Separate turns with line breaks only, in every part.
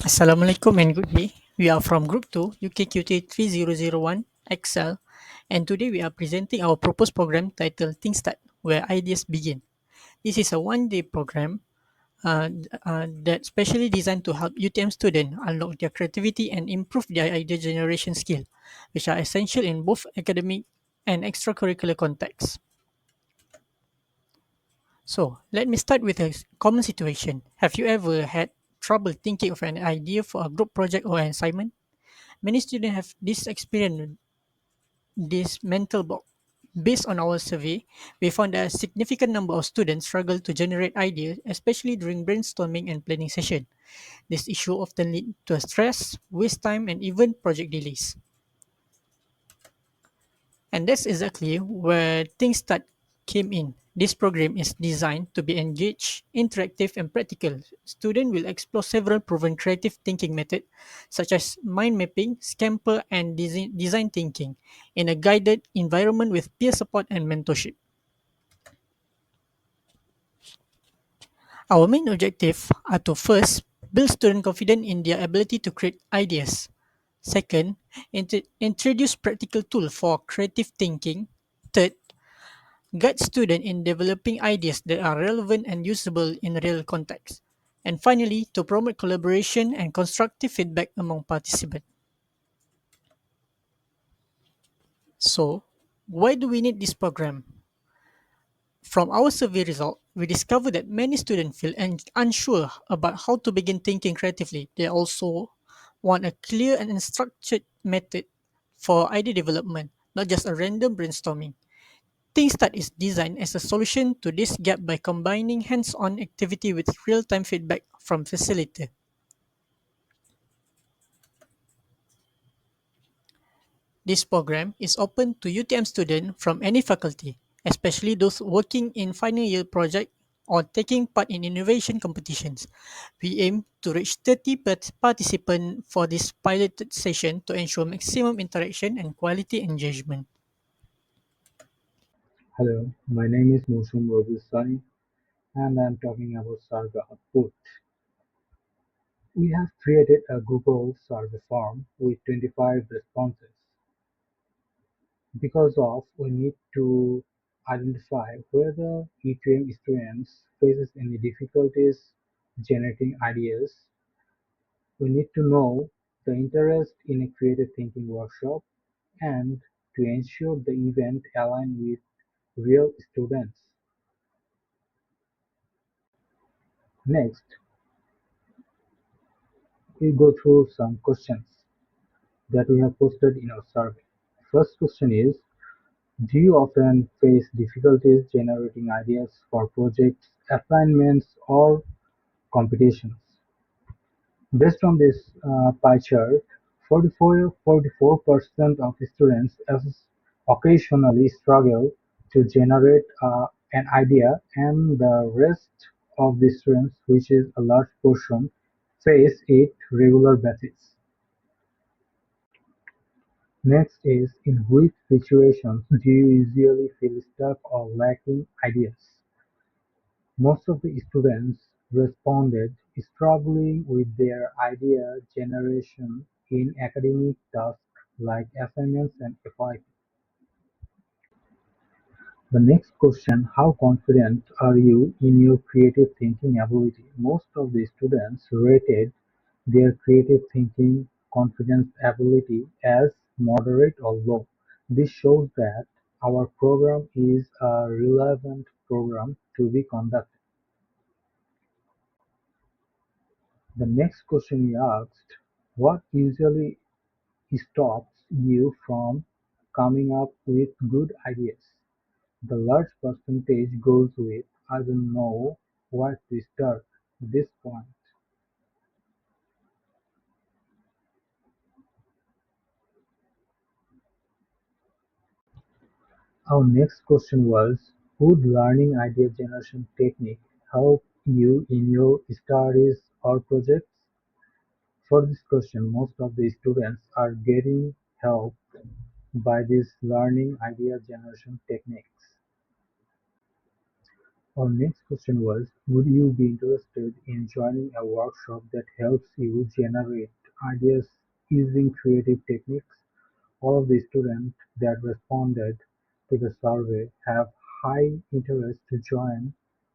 Assalamualaikum and good day. We are from Group 2, UKQT 3001 XL, and today we are presenting our proposed program titled Think Start, where ideas begin. This is a one-day program that's specially designed to help UTM students unlock their creativity and improve their idea generation skill, which are essential in both academic and extracurricular contexts. So, let me start with a common situation. Have you ever had trouble thinking of an idea for a group project or an assignment? Many students have this experience, this mental block. Based on our survey, we found that a significant number of students struggle to generate ideas, especially during brainstorming and planning session. This issue often leads to stress, waste time, and even project delays. And that's exactly where things start came in. This program is designed to be engaged, interactive, and practical. Students will explore several proven creative thinking methods, such as mind mapping, scamper, and design thinking, in a guided environment with peer support and mentorship. Our main objective are to first build student confidence in their ability to create ideas. Second, introduce practical tools for creative thinking. Third, guide students in developing ideas that are relevant and usable in real context. And finally, to promote collaboration and constructive feedback among participants. So, why do we need this program? From our survey result, we discovered that many students feel unsure about how to begin thinking creatively. They also want a clear and structured method for idea development, not just a random brainstorming. ThinkStart is designed as a solution to this gap by combining hands-on activity with real-time feedback from facilitator. This program is open to UTM students from any faculty, especially those working in final year project or taking part in innovation competitions. We aim to reach 30 participants for this piloted session to ensure maximum interaction and quality engagement.
Hello, my name is Mousum Suny, and I'm talking about survey output. We have created a Google survey form with 25 responses. Because of we need to identify whether ETM students faces any difficulties generating ideas. We need to know the interest in a creative thinking workshop and to ensure the event align with real students. Next, we go through some questions that we have posted in our survey. First question is, do you often face difficulties generating ideas for projects, assignments, or competitions? Based on this pie chart, 44% of students occasionally struggle to generate an idea, and the rest of the students, which is a large portion, face it regular basis. Next is, in which situations do you usually feel stuck or lacking ideas? Most of the students responded struggling with their idea generation in academic tasks like assignments and FYP. The next question, how confident are you in your creative thinking ability? Most of the students rated their creative thinking confidence ability as moderate or low. This shows that our program is a relevant program to be conducted. The next question we asked, what usually stops you from coming up with good ideas? The large percentage goes with "I don't know where to start" at this point. Our next question was, would learning idea generation technique help you in your studies or projects? For this question, most of the students are getting help by these learning idea generation techniques. Our next question was, would you be interested in joining a workshop that helps you generate ideas using creative techniques? All of the students that responded to the survey have high interest to join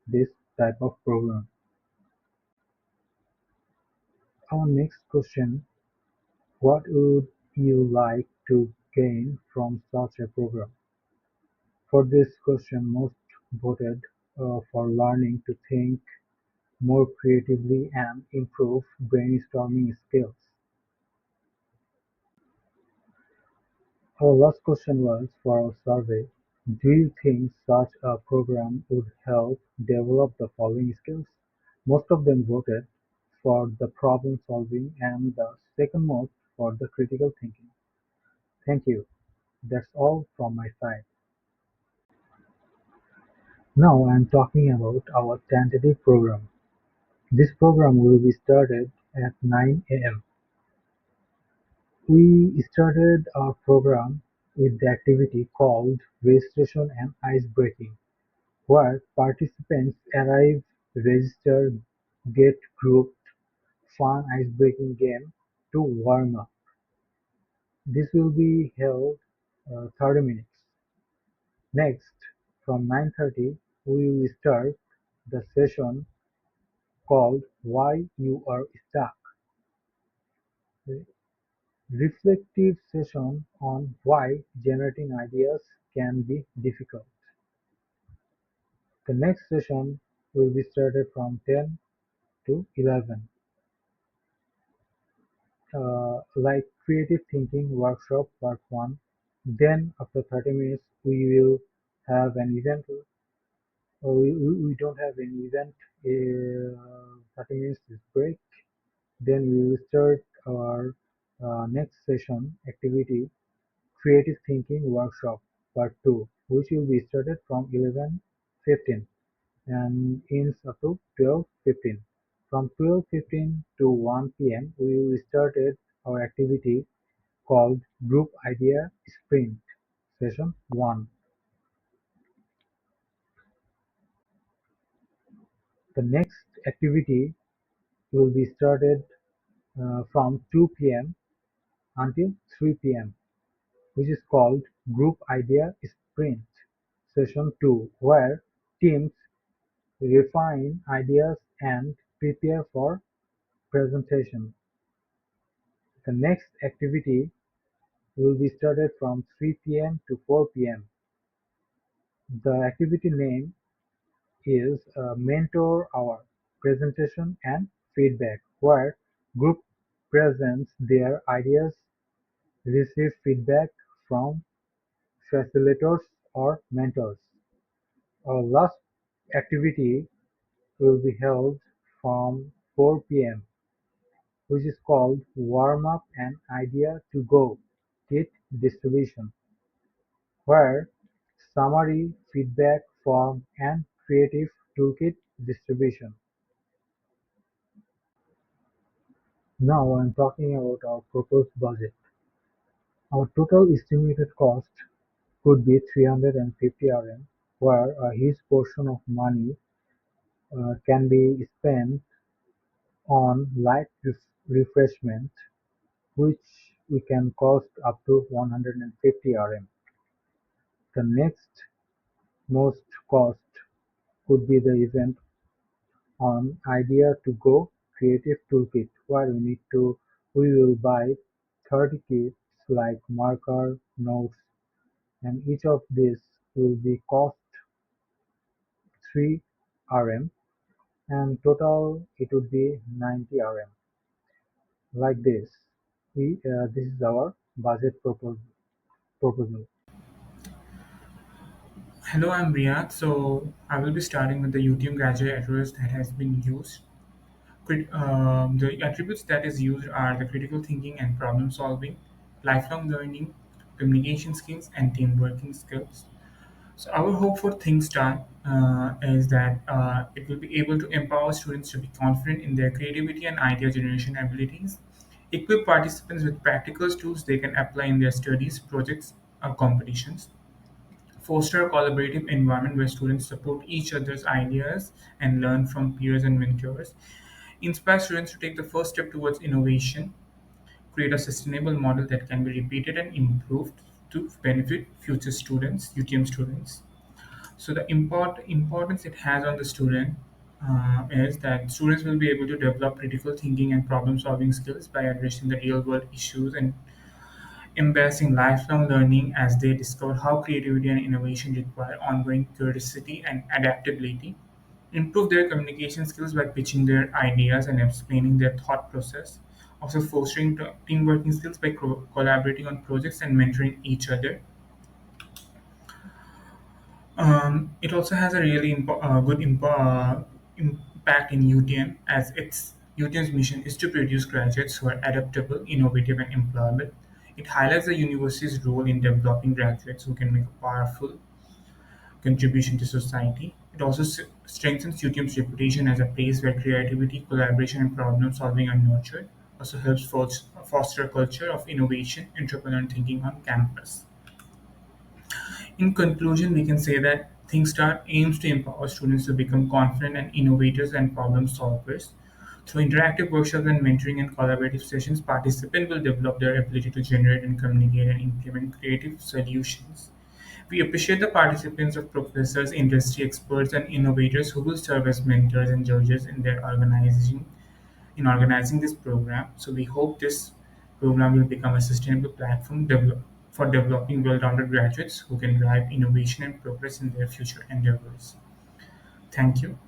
this type of program. Our next question, what would you like to gain from such a program? For this question, most voted for learning to think more creatively and improve brainstorming skills. Our last question was for our survey. Do you think such a program would help develop the following skills? Most of them voted for the problem solving and the second most for the critical thinking. Thank you. That's all from my side. Now I am talking about our tentative program. This program will be started at 9 a.m. We started our program with the activity called registration and ice breaking, where participants arrive, register, get grouped, fun ice breaking game to warm up. This will be held 30 minutes. Next, from 9:30, we will start the session called Why You Are Stuck, reflective session on why generating ideas can be difficult. The next session will be started from 10 to 11, like creative thinking workshop part 1. Then after 30 minutes we will have an event. We don't have an event. 30 minutes is break. Then we will start our next session activity, creative thinking workshop part 2, which will be started from 11:15 and ends up to 12:15. From 12:15 to 1 p.m. we will started our activity called Group Idea Sprint Session 1. The next activity will be started from 2 p.m. until 3 p.m., which is called Group Idea Sprint Session 2, where teams refine ideas and prepare for presentation. The next activity will be started from 3 p.m. to 4 p.m. The activity name is Mentor Hour Presentation and Feedback, where group presents their ideas, receive feedback from facilitators or mentors. Our last activity will be held from 4 p.m., which is called Warm Up and Idea to Go Kit Distribution, where summary, feedback form, and creative toolkit distribution. Now I'm talking about our proposed budget. Our total estimated cost could be 350 RM, where a huge portion of money can be spent on light refreshment, which we can cost up to 150 RM. The next most cost could be the event on Idea to Go Creative Toolkit, where we will buy 30 kits like marker, notes, and each of these will be cost 3 RM, and total it would be 90 RM. Like this, this is our budget proposal.
Hello, I'm Riyadh. So I will be starting with the UTM graduate address that has been used. The attributes that is used are the critical thinking and problem solving, lifelong learning, communication skills, and team working skills. So our hope for Things Done is that it will be able to empower students to be confident in their creativity and idea generation abilities, equip participants with practical tools they can apply in their studies, projects, or competitions, foster a collaborative environment where students support each other's ideas and learn from peers and mentors, inspire students to take the first step towards innovation, create a sustainable model that can be repeated and improved to benefit future students, UTM students. So the importance it has on the student is that students will be able to develop critical thinking and problem solving skills by addressing the real world issues and embracing lifelong learning as they discover how creativity and innovation require ongoing curiosity and adaptability, improve their communication skills by pitching their ideas and explaining their thought process, also fostering team working skills by collaborating on projects and mentoring each other. It also has a really good impact in UTM as its UTM's mission is to produce graduates who are adaptable, innovative, and employable. It highlights the university's role in developing graduates who can make a powerful contribution to society. It also strengthens UTM's reputation as a place where creativity, collaboration, and problem solving are nurtured. Also helps foster a culture of innovation, entrepreneurial thinking on campus. In conclusion, we can say that ThinkStart aims to empower students to become confident and innovators and problem solvers. Through interactive workshops and mentoring and collaborative sessions, participants will develop their ability to generate and communicate and implement creative solutions. We appreciate the participants of professors, industry experts, and innovators who will serve as mentors and judges in organizing this program. So we hope this program will become a sustainable platform for developing well-rounded graduates who can drive innovation and progress in their future endeavors. Thank you.